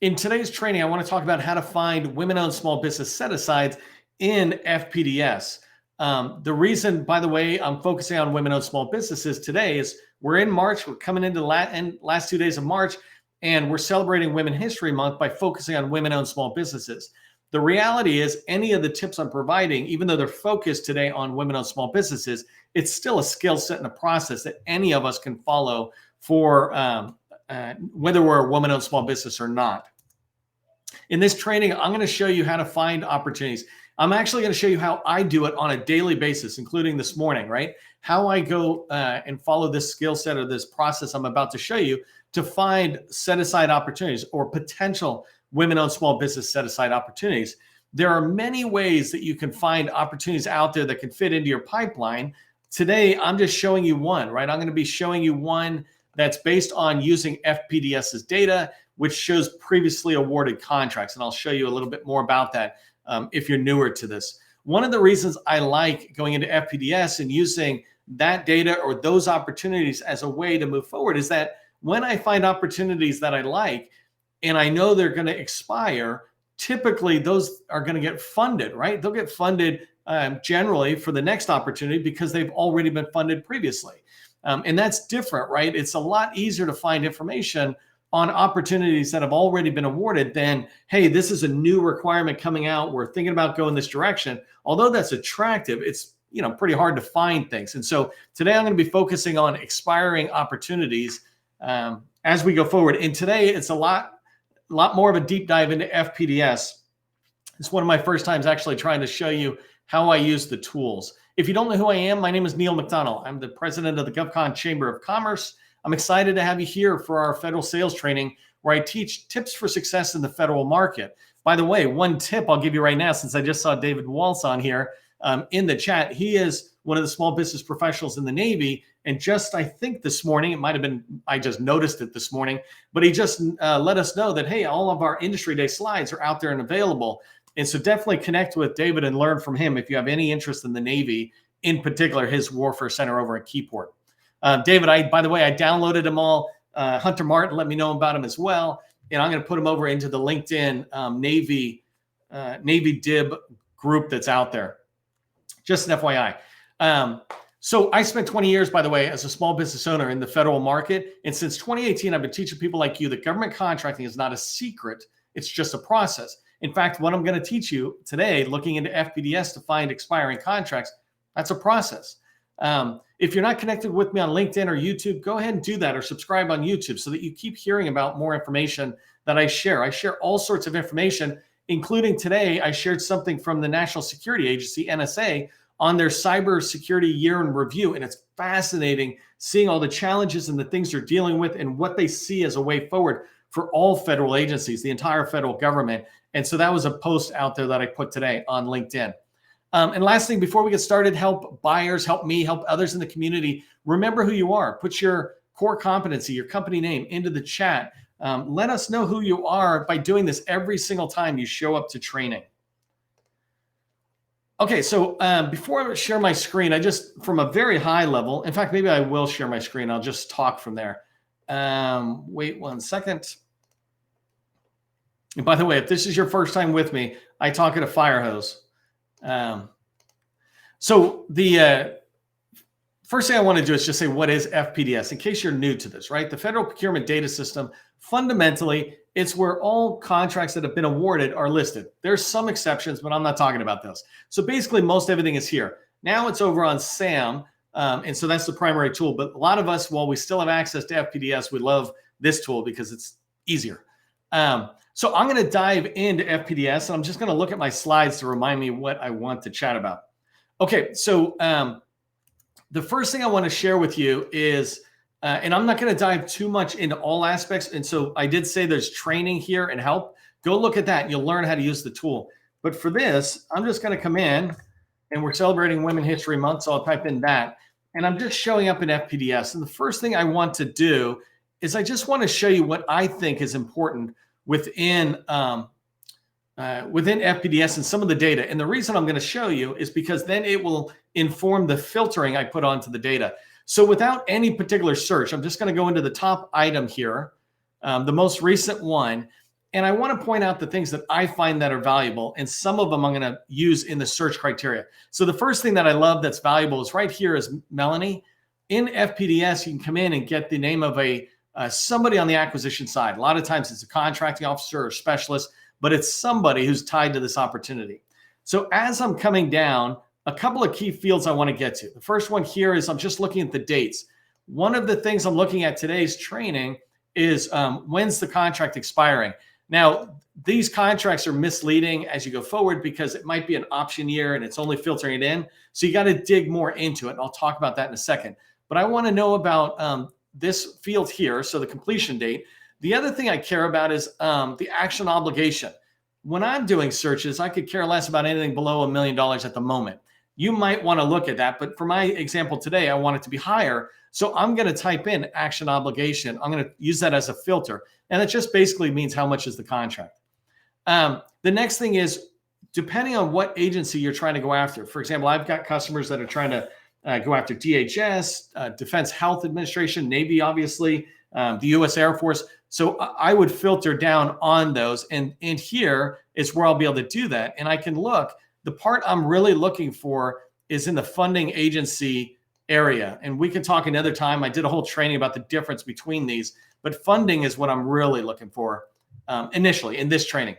In today's training, I want to talk about how to find women-owned small business set-asides in FPDS. The reason, by the way, I'm focusing on women-owned small businesses today is we're in March. We're coming into the last 2 days of March, and we're celebrating Women History Month by focusing on women-owned small businesses. The reality is any of the tips I'm providing, even though they're focused today on women-owned small businesses, it's still a skill set and a process that any of us can follow for whether we're a woman-owned small business or not. In this training, I'm going to show you how to find opportunities. I'm actually going to show you how I do it on a daily basis, including this morning, right? How I go and follow this skill set or this process I'm about to show you to find set-aside opportunities or potential women-owned small business set-aside opportunities. There are many ways that you can find opportunities out there that can fit into your pipeline. Today, I'm just showing you one, right? I'm going to be showing you one that's based on using FPDS's data, which shows previously awarded contracts. And I'll show you a little bit more about that if you're newer to this. One of the reasons I like going into FPDS and using that data or those opportunities as a way to move forward is that when I find opportunities that I like and I know they're going to expire, typically those are going to get funded, right? They'll get funded generally for the next opportunity because they've already been funded previously. And that's different, right? It's a lot easier to find information on opportunities that have already been awarded than, hey, this is a new requirement coming out. We're thinking about going this direction. Although that's attractive, it's pretty hard to find things. And so today I'm going to be focusing on expiring opportunities as we go forward. And today it's a lot more of a deep dive into FPDS. It's one of my first times actually trying to show you how I use the tools. If you don't know who I am, my name is Neil McDonnell. I'm the president of the GovCon Chamber of Commerce. I'm excited to have you here for our federal sales training where I teach tips for success in the federal market. By the way, one tip I'll give you right now, since I just saw David Waltz on here in the chat. He is one of the small business professionals in the Navy. And just, I think this morning, it might've been, I just noticed it this morning, but he just let us know that, hey, all of our Industry Day slides are out there and available. And so definitely connect with David and learn from him if you have any interest in the Navy, in particular, his Warfare Center over in Keyport. David, by the way, I downloaded them all. Hunter Martin let me know about them as well. And I'm going to put them over into the LinkedIn Navy DIB group that's out there. Just an FYI. So I spent 20 years, by the way, as a small business owner in the federal market. And since 2018, I've been teaching people like you that government contracting is not a secret. It's just a process. In fact, what I'm going to teach you today, looking into FPDS to find expiring contracts, that's a process. If you're not connected with me on LinkedIn or YouTube, go ahead and do that or subscribe on YouTube so that you keep hearing about more information that I share. I share all sorts of information, including today, I shared something from the National Security Agency, NSA, on their cybersecurity year in review. And it's fascinating seeing all the challenges and the things they're dealing with and what they see as a way forward for all federal agencies, the entire federal government. And so that was a post out there that I put today on LinkedIn. And last thing, before we get started, help buyers, help me, help others in the community. Remember who you are. Put your core competency, your company name into the chat. Let us know who you are by doing this every single time you show up to training. Okay, so before I share my screen, I just, from a very high level, in fact, maybe I will share my screen. I'll just talk from there. Wait 1 second. And by the way, if this is your first time with me, I talk at a fire hose. So the first thing I want to do is just say, what is FPDS? In case you're new to this, right? The Federal Procurement Data System, fundamentally, it's where all contracts that have been awarded are listed. There's some exceptions, but I'm not talking about those. So basically, most everything is here. Now it's over on SAM, and so that's the primary tool. But a lot of us, while we still have access to FPDS, we love this tool because it's easier. So I'm going to dive into FPDS, and I'm just going to look at my slides to remind me what I want to chat about. Okay, so the first thing I want to share with you is, and I'm not going to dive too much into all aspects. And so I did say there's training here and help. Go look at that and you'll learn how to use the tool. But for this, I'm just going to come in, and we're celebrating Women History Month, so I'll type in that. And I'm just showing up in FPDS. And the first thing I want to do is I just want to show you what I think is important within FPDS and some of the data. And the reason I'm going to show you is because then it will inform the filtering I put onto the data. So without any particular search, I'm just going to go into the top item here, the most recent one. And I want to point out the things that I find that are valuable. And some of them I'm going to use in the search criteria. So the first thing that I love that's valuable is right here is Melanie. In FPDS, you can come in and get the name of somebody on the acquisition side. A lot of times it's a contracting officer or specialist, but it's somebody who's tied to this opportunity. So as I'm coming down, a couple of key fields I want to get to. The first one here is I'm just looking at the dates. One of the things I'm looking at today's training is when's the contract expiring? Now, these contracts are misleading as you go forward because it might be an option year and it's only filtering it in. So you got to dig more into it. And I'll talk about that in a second. But I want to know about this field here, so the completion date. The other thing I care about is the action obligation. When I'm doing searches, I could care less about anything below $1 million at the moment. You might want to look at that, but for my example today, I want it to be higher. So I'm going to type in action obligation. I'm going to use that as a filter. And it just basically means how much is the contract. The next thing is, depending on what agency you're trying to go after. For example, I've got customers that are trying to go after DHS, Defense Health Administration, Navy, obviously, the U.S. Air Force. So I would filter down on those. And here is where I'll be able to do that. And I can look. The part I'm really looking for is in the funding agency area. And we can talk another time. I did a whole training about the difference between these. But funding is what I'm really looking for initially in this training.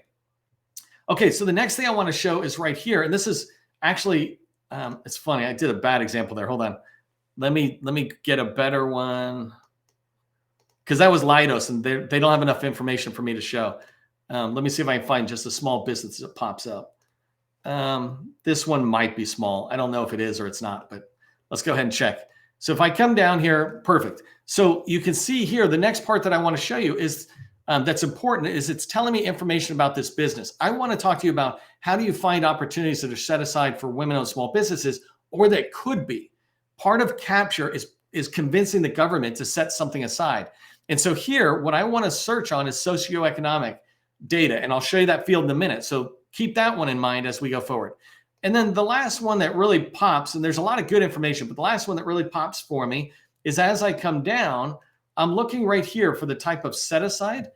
Okay, so the next thing I want to show is right here. And this is actually, it's funny. I did a bad example there. Hold on. Let me get a better one. Because that was Leidos, and they don't have enough information for me to show. Let me see if I can find just a small business that pops up. This one might be small. I don't know if it is or it's not, but let's go ahead and check. So if I come down here, perfect. So you can see here, the next part that I want to show you is that's important is it's telling me information about this business. I want to talk to you about how do you find opportunities that are set aside for women-owned small businesses, or that could be. Part of capture is convincing the government to set something aside. And so here, what I want to search on is socioeconomic data, and I'll show you that field in a minute. So keep that one in mind as we go forward. And then the last one that really pops, and there's a lot of good information, but the last one that really pops for me is as I come down, I'm looking right here for the type of set aside.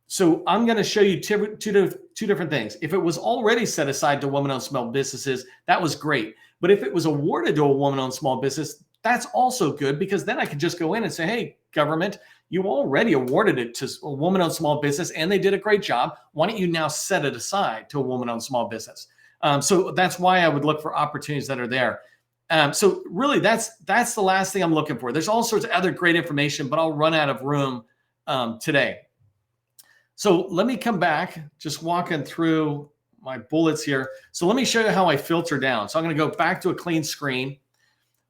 So I'm going to show you two different things. If it was already set aside to woman-owned small businesses, that was great. But if it was awarded to a woman-owned small business, that's also good, because then I could just go in and say, hey, government, you already awarded it to a woman-owned small business and they did a great job. Why don't you now set it aside to a woman-owned small business? So that's why I would look for opportunities that are there. So really, that's the last thing I'm looking for. There's all sorts of other great information, but I'll run out of room today. So let me come back, just walking through my bullets here. So let me show you how I filter down. So I'm going to go back to a clean screen.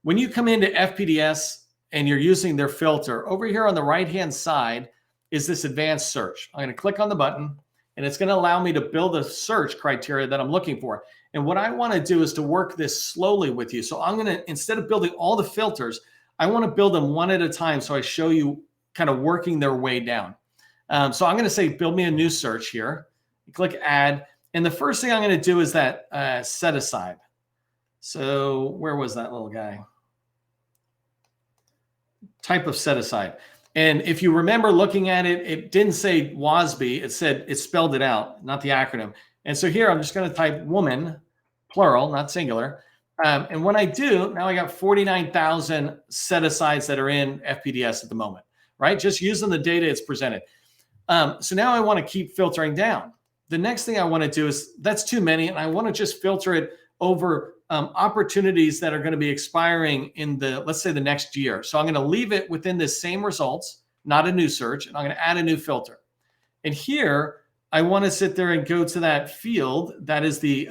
When you come into FPDS and you're using their filter, over here on the right-hand side is this advanced search. I'm going to click on the button, and it's going to allow me to build a search criteria that I'm looking for. And what I want to do is to work this slowly with you. So I'm going to, instead of building all the filters, I want to build them one at a time. So I show you kind of working their way down. So I'm going to say, build me a new search here. Click add. And the first thing I'm going to do is that set aside. So where was that little guy? Type of set aside. And if you remember looking at it, it didn't say WOSB. It said, it spelled it out, not the acronym. And so here I'm just going to type woman, plural, not singular. And when I do, now I got 49,000 set asides that are in FPDS at the moment, right? Just using the data it's presented. So now I want to keep filtering down. The next thing I want to do is, that's too many, and I want to just filter it over opportunities that are going to be expiring in the, let's say, the next year. So I'm going to leave it within the same results, not a new search, and I'm going to add a new filter. And here, I want to sit there and go to that field that is the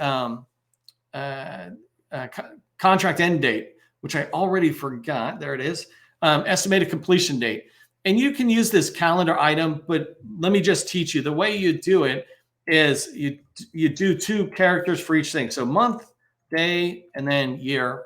contract end date, which I already forgot. There it is. Estimated completion date. And you can use this calendar item, but let me just teach you. The way you do it is you do 2 characters for each thing. So month, day, and then year,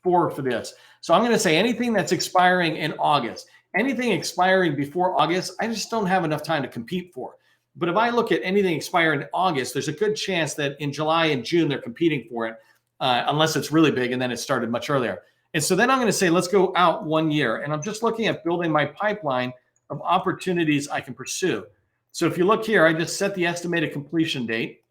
4 for this. So I'm going to say anything that's expiring in August. Anything expiring before August, I just don't have enough time to compete for. But if I look at anything expiring in August, there's a good chance that in July and June, they're competing for it, unless it's really big and then it started much earlier. And so then I'm going to say, let's go out 1 year. And I'm just looking at building my pipeline of opportunities I can pursue. So if you look here, I just set the estimated completion date.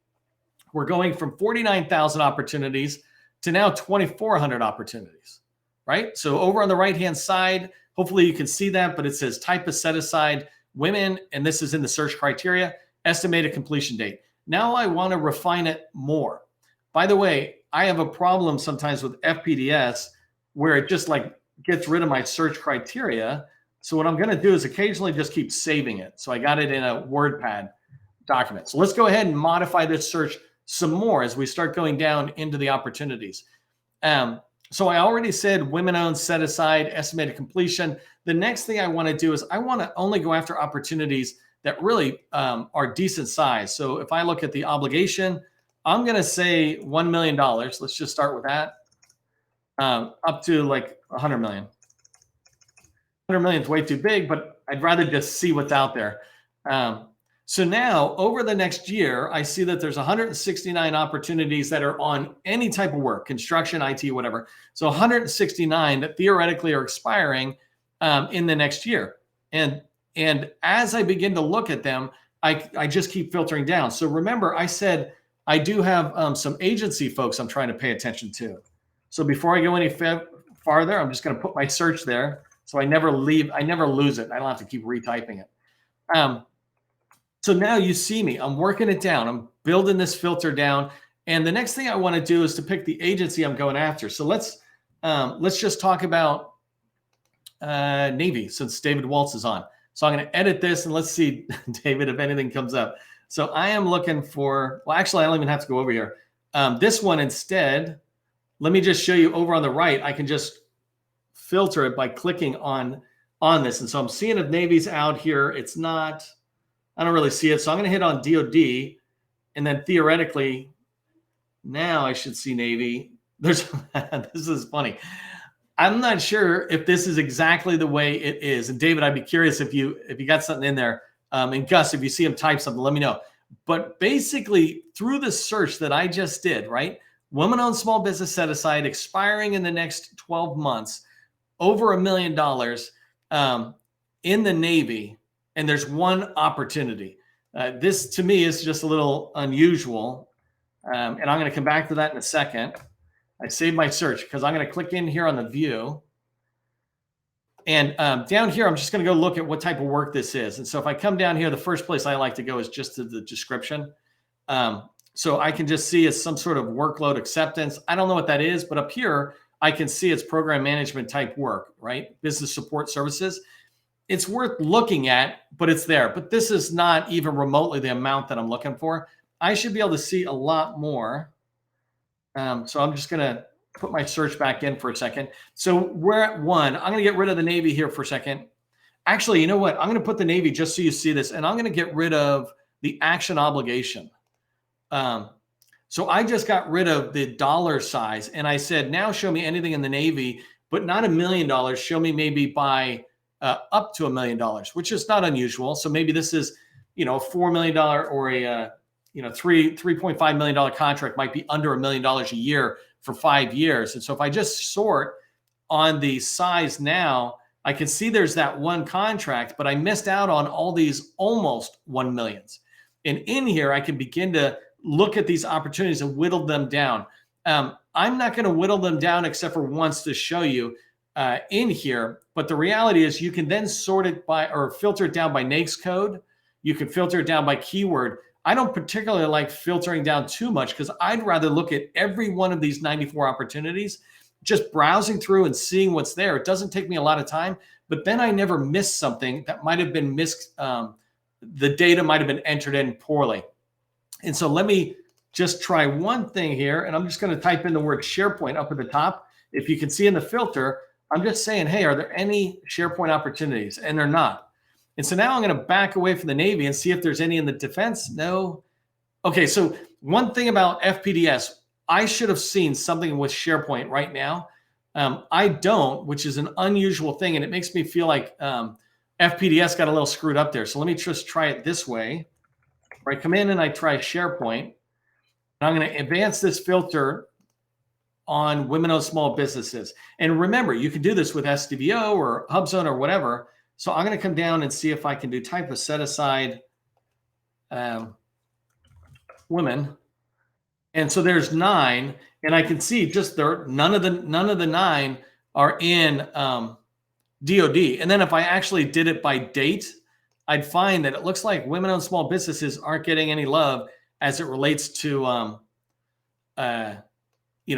We're going from 49,000 opportunities to now 2,400 opportunities, right? So over on the right-hand side, hopefully you can see that, but it says type of set aside, women, and this is in the search criteria, estimated completion date. Now I want to refine it more. By the way, I have a problem sometimes with FPDS where it just like gets rid of my search criteria. So what I'm going to do is occasionally just keep saving it. So I got it in a WordPad document. So let's go ahead and modify this search some more as we start going down into the opportunities. So I already said women-owned, set aside, estimated completion. The next thing I want to do is I want to only go after opportunities that really are decent size. So if I look at the obligation, I'm going to say $1 million. Let's just start with that. Up to like 100 million. 100 million is way too big, but I'd rather just see what's out there. So now over the next year, I see that there's 169 opportunities that are on any type of work, construction, IT, whatever. So 169 that theoretically are expiring in the next year. And as I begin to look at them, I just keep filtering down. So remember, I said I do have some agency folks I'm trying to pay attention to. So before I go any farther, I'm just going to put my search there. So I never lose it. I don't have to keep retyping it. So now you see me, I'm working it down. I'm building this filter down. And the next thing I want to do is to pick the agency I'm going after. So let's just talk about Navy since David Waltz is on. So I'm going to edit this and let's see, David, if anything comes up. So I am looking for, well, actually, I don't even have to go over here. This one instead, let me just show you over on the right. I can just filter it by clicking on this. And so I'm seeing if Navy's out here. It's not, I don't really see it. So I'm going to hit on DOD. And then theoretically, now I should see Navy. This is funny. I'm not sure if this is exactly the way it is. And David, I'd be curious if you got something in there. And Gus, if you see him type something, let me know. But basically, through the search that I just did, right? Women-owned small business set aside, expiring in the next 12 months, over $1 million in the Navy, and there's one opportunity. This, to me, is just a little unusual. And I'm going to come back to that in a second. I saved my search because I'm going to click in here on the view. And down here, I'm just going to go look at what type of work this is. And so if I come down here, the first place I like to go is just to the description. So I can just see it's some sort of workload acceptance. I don't know what that is, but up here, I can see it's program management type work, right? Business support services. It's worth looking at, but it's there. But this is not even remotely the amount that I'm looking for. I should be able to see a lot more. So I'm just going to put my search back in for a second. So we're at 1. I'm going to get rid of the Navy here for a second. Actually, you know what? I'm going to put the Navy just so you see this, and I'm going to get rid of the action obligation. So I just got rid of the dollar size, and I said, now show me anything in the Navy, but not $1 million. Show me maybe by up to $1 million, which is not unusual. So maybe this is, a $4 million or a $3.5 million contract might be under $1 million a year for 5 years. And so if I just sort on the size now, I can see there's that one contract, but I missed out on all these almost 1 millions. And in here, I can begin to look at these opportunities and whittle them down. I'm not going to whittle them down except for once to show you in here. But the reality is you can then sort it by or filter it down by NAICS code. You can filter it down by keyword. I don't particularly like filtering down too much because I'd rather look at every one of these 94 opportunities, just browsing through and seeing what's there. It doesn't take me a lot of time, but then I never miss something that might have been missed. The data might have been entered in poorly. And so let me just try one thing here. And I'm just going to type in the word SharePoint up at the top. If you can see in the filter, I'm just saying, hey, are there any SharePoint opportunities? And they're not. And so now I'm going to back away from the Navy and see if there's any in the defense. No. Okay, so one thing about FPDS, I should have seen something with SharePoint right now. I don't, which is an unusual thing. And it makes me feel like FPDS got a little screwed up there. So let me just try it this way. Where I come in and I try SharePoint. And I'm going to advance this filter on women-owned small businesses. And remember, you can do this with SDVO or HubZone or whatever. So I'm going to come down and see if I can do type of set aside women. And so there's 9, and I can see just there, none of the 9 are in DOD. And then if I actually did it by date, I'd find that it looks like women-owned small businesses aren't getting any love as it relates to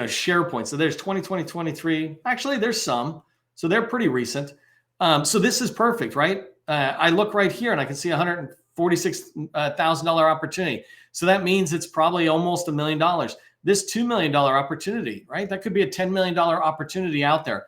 share points. So there's 2020, 23. Actually, there's some. So they're pretty recent. So this is perfect, right? I look right here and I can see $146,000 opportunity. So that means it's probably almost $1 million. This $2 million opportunity, right? That could be a $10 million opportunity out there.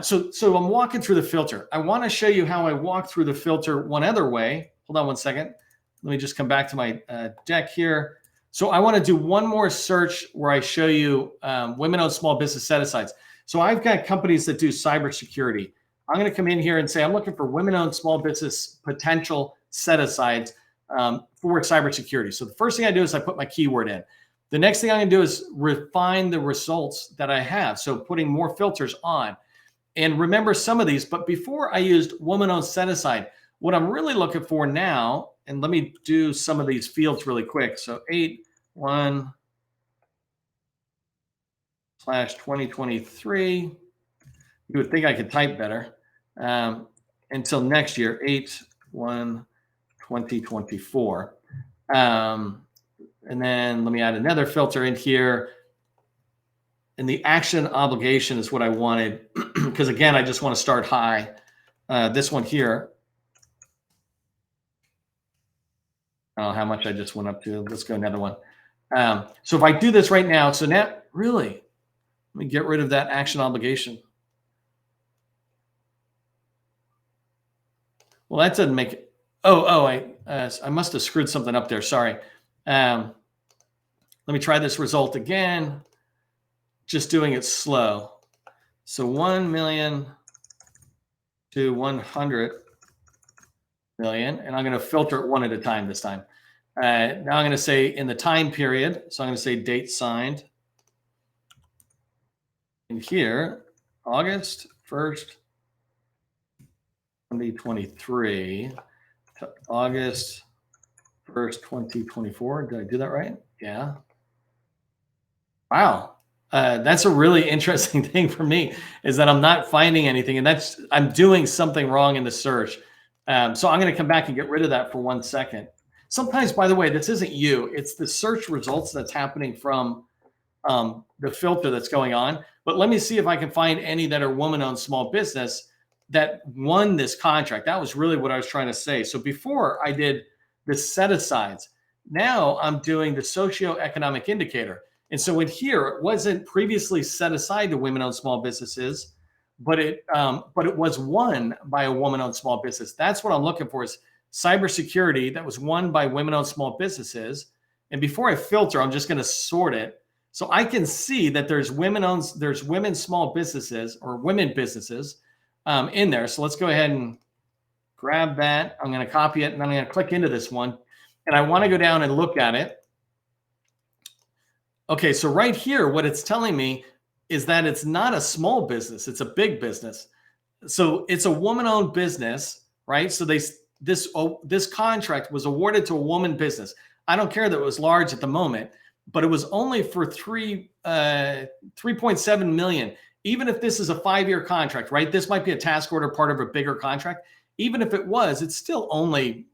So I'm walking through the filter. I want to show you how I walk through the filter one other way. Hold on one second. Let me just come back to my deck here. So I want to do one more search where I show you women-owned small business set-asides. So I've got companies that do cybersecurity. I'm going to come in here and say, I'm looking for women-owned small business potential set-asides for cybersecurity. So the first thing I do is I put my keyword in. The next thing I'm going to do is refine the results that I have. So putting more filters on. And remember some of these, but before I used woman-owned set-aside, what I'm really looking for now, and let me do some of these fields really quick. So 8/1/2023. You would think I could type better. Until next year, 8/1/2024. And then let me add another filter in here. And the action obligation is what I wanted, because again, I just want to start high. This one here. I don't know how much I just went up to. Let's go another one. So if I do this right now, so now really, let me get rid of that action obligation. Well, that doesn't make it. I must have screwed something up there. Sorry. Let me try this result again. Just doing it slow. So 1 million to 100 million, and I'm going to filter it one at a time this time. Now I'm going to say in the time period. So I'm going to say date signed. And here, August 1st, 2023 to August 1st, 2024. Did I do that right? Yeah. Wow. That's a really interesting thing for me, is that I'm not finding anything, and I'm doing something wrong in the search. So I'm going to come back and get rid of that for 1 second. Sometimes, by the way, this isn't you. It's the search results that's happening from the filter that's going on. But let me see if I can find any that are woman-owned small business that won this contract. That was really what I was trying to say. So before I did the set-asides, now I'm doing the socioeconomic indicator. And so in here, it wasn't previously set aside to women-owned small businesses, but it was won by a woman-owned small business. That's what I'm looking for, is cybersecurity that was won by women-owned small businesses. And before I filter, I'm just going to sort it. So I can see that there's women small businesses or women businesses in there. So let's go ahead and grab that. I'm going to copy it, and I'm going to click into this one. And I want to go down and look at it. Okay, so right here, what it's telling me is that it's not a small business, it's a big business. So it's a woman-owned business, right? So this contract was awarded to a woman business. I don't care that it was large at the moment, but it was only for 3.7 million. Even if this is a 5-year contract, right? This might be a task order, part of a bigger contract. Even if it was, it's still only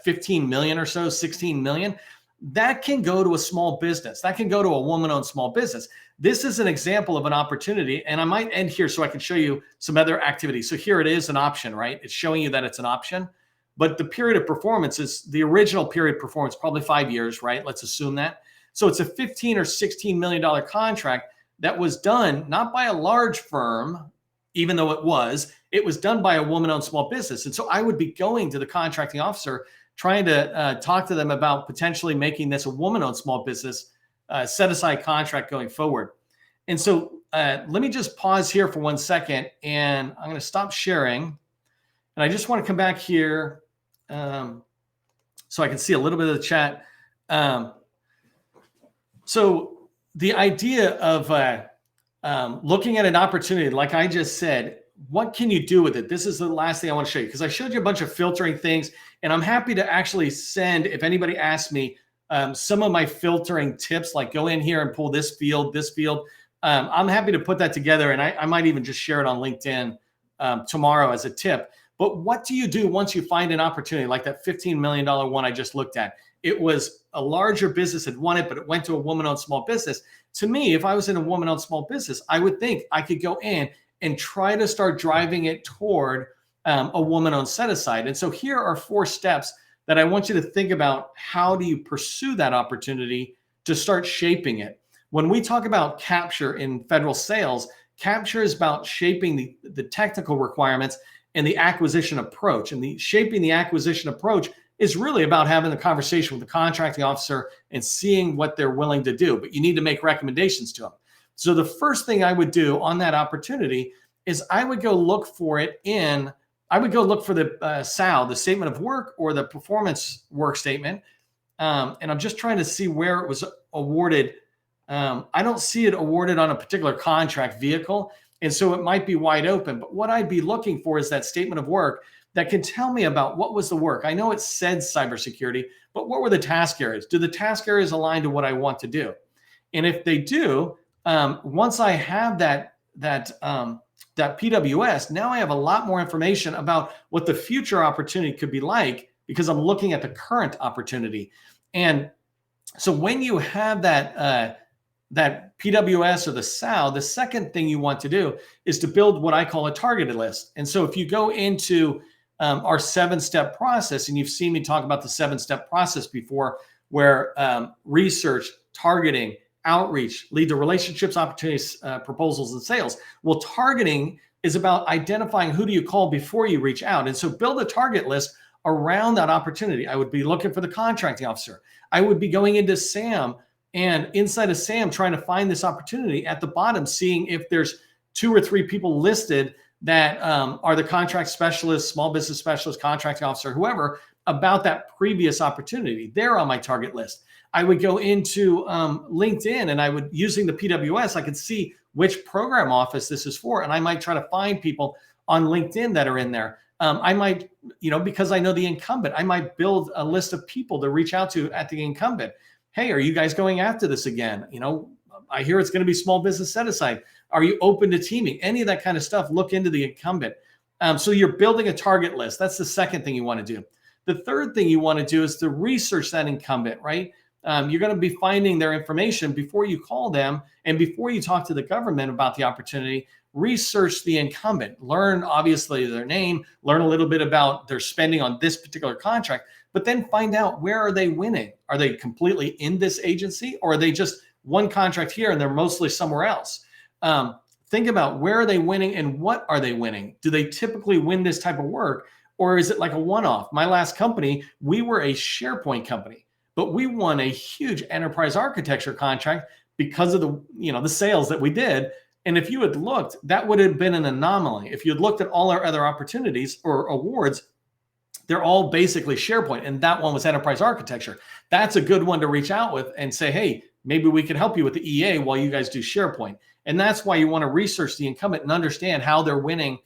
15 million or so, 16 million. That can go to a small business. That can go to a woman-owned small business. This is an example of an opportunity, and I might end here so I can show you some other activities. So here it is, an option, right? It's showing you that it's an option, but the period of performance is the original period performance, probably 5 years, right? Let's assume that. So it's a $15 or $16 million contract that was done not by a large firm, even though it was done by a woman-owned small business. And so I would be going to the contracting officer, trying to talk to them about potentially making this a woman-owned small business set-aside contract going forward. And so let me just pause here for 1 second, and I'm going to stop sharing. And I just want to come back here so I can see a little bit of the chat. So the idea of looking at an opportunity, like I just said, what can you do with it? This is the last thing I want to show you, because I showed you a bunch of filtering things, and I'm happy to actually send, if anybody asks me, some of my filtering tips, like go in here and pull this field, this field. I'm happy to put that together, and I might even just share it on LinkedIn tomorrow as a tip. But what do you do once you find an opportunity like that $15 million one I just looked at? It was a larger business had won it, but it went to a woman-owned small business. To me, if I was in a woman-owned small business, I would think I could go in and try to start driving it toward a woman-owned set-aside. And so here are 4 steps that I want you to think about. How do you pursue that opportunity to start shaping it? When we talk about capture in federal sales, capture is about shaping the technical requirements and the acquisition approach. And the shaping the acquisition approach is really about having the conversation with the contracting officer and seeing what they're willing to do. But you need to make recommendations to them. So the first thing I would do on that opportunity is I would go look for it in, I would go look for the SAL, the statement of work, or the performance work statement. And I'm just trying to see where it was awarded. I don't see it awarded on a particular contract vehicle. And so it might be wide open. But what I'd be looking for is that statement of work that can tell me about what was the work. I know it said cybersecurity, but what were the task areas? Do the task areas align to what I want to do? And if they do, once I have that PWS, now I have a lot more information about what the future opportunity could be like, because I'm looking at the current opportunity. And so when you have that PWS or the SAL, the second thing you want to do is to build what I call a targeted list. And so if you go into our 7-step process, and you've seen me talk about the 7-step process before, where research, targeting, outreach lead to relationships, opportunities, proposals, and sales. Well, targeting is about identifying who do you call before you reach out. And so build a target list around that opportunity. I would be looking for the contracting officer. I would be going into SAM, and inside of SAM trying to find this opportunity at the bottom, seeing if there's 2 or 3 people listed that are the contract specialist, small business specialist, contracting officer, whoever, about that previous opportunity. They're on my target list. I would go into LinkedIn, and I would, using the PWS, I could see which program office this is for. And I might try to find people on LinkedIn that are in there. I might, because I know the incumbent, I might build a list of people to reach out to at the incumbent. Hey, are you guys going after this again? I hear it's going to be small business set aside. Are you open to teaming? Any of that kind of stuff, look into the incumbent. So you're building a target list. That's the second thing you want to do. The third thing you want to do is to research that incumbent, right? You're going to be finding their information before you call them, and before you talk to the government about the opportunity. Research the incumbent, learn obviously their name, learn a little bit about their spending on this particular contract, but then find out, where are they winning? Are they completely in this agency, or are they just one contract here and they're mostly somewhere else? Think about, where are they winning and what are they winning? Do they typically win this type of work, or is it like a one-off? My last company, we were a SharePoint company, but we won a huge enterprise architecture contract because of the sales that we did. And if you had looked, that would have been an anomaly. If you had looked at all our other opportunities or awards, they're all basically SharePoint, and that one was enterprise architecture. That's a good one to reach out with and say, hey, maybe we can help you with the EA while you guys do SharePoint. And that's why you want to research the incumbent and understand how they're winning,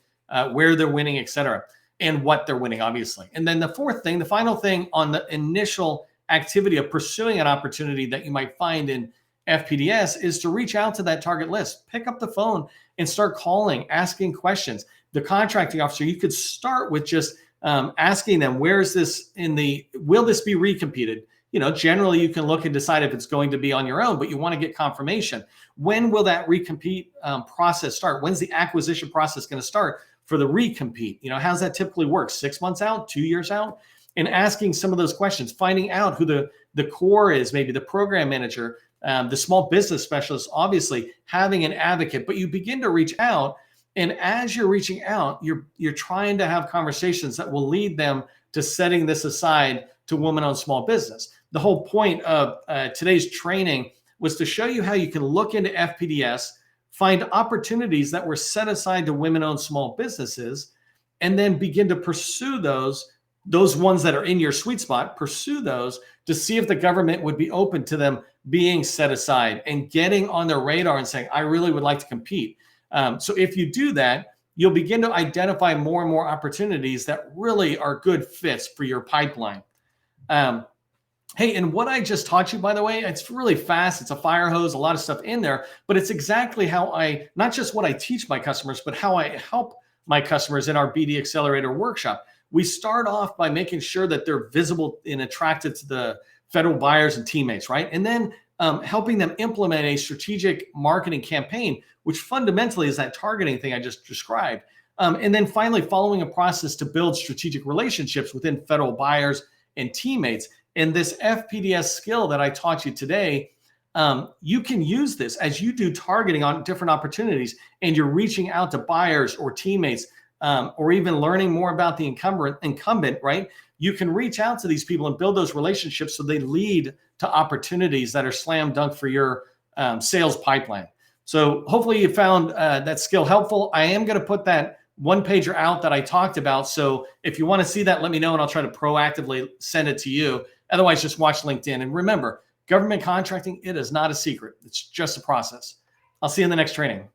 where they're winning, et cetera, and what they're winning, obviously. And then the fourth thing, the final thing on the initial activity of pursuing an opportunity that you might find in FPDS is to reach out to that target list. Pick up the phone and start calling, asking questions. The contracting officer, you could start with just asking them, where is this will this be recompeted? Generally you can look and decide if it's going to be on your own, but you want to get confirmation. When will that recompete process start? When's the acquisition process going to start for the recompete? How's that typically work? 6 months out, 2 years out? And asking some of those questions, finding out who the core is, maybe the program manager, the small business specialist, obviously having an advocate. But you begin to reach out, and as you're reaching out, you're trying to have conversations that will lead them to setting this aside to women-owned small business. The whole point of today's training was to show you how you can look into FPDS, find opportunities that were set aside to women-owned small businesses, and then begin to pursue those ones that are in your sweet spot, pursue those to see if the government would be open to them being set aside and getting on their radar and saying, I really would like to compete. So if you do that, you'll begin to identify more and more opportunities that really are good fits for your pipeline. Hey, and what I just taught you, by the way, it's really fast. It's a fire hose, a lot of stuff in there, but it's exactly how not just what I teach my customers, but how I help my customers in our BD Accelerator workshop. We start off by making sure that they're visible and attractive to the federal buyers and teammates, right? And then helping them implement a strategic marketing campaign, which fundamentally is that targeting thing I just described. And then finally, following a process to build strategic relationships within federal buyers and teammates. And this FPDS skill that I taught you today, you can use this as you do targeting on different opportunities and you're reaching out to buyers or teammates, or even learning more about the incumbent, right? You can reach out to these people and build those relationships so they lead to opportunities that are slam dunk for your sales pipeline. So hopefully you found that skill helpful. I am going to put that one pager out that I talked about. So if you want to see that, let me know and I'll try to proactively send it to you. Otherwise, just watch LinkedIn. And remember, government contracting, it is not a secret. It's just a process. I'll see you in the next training.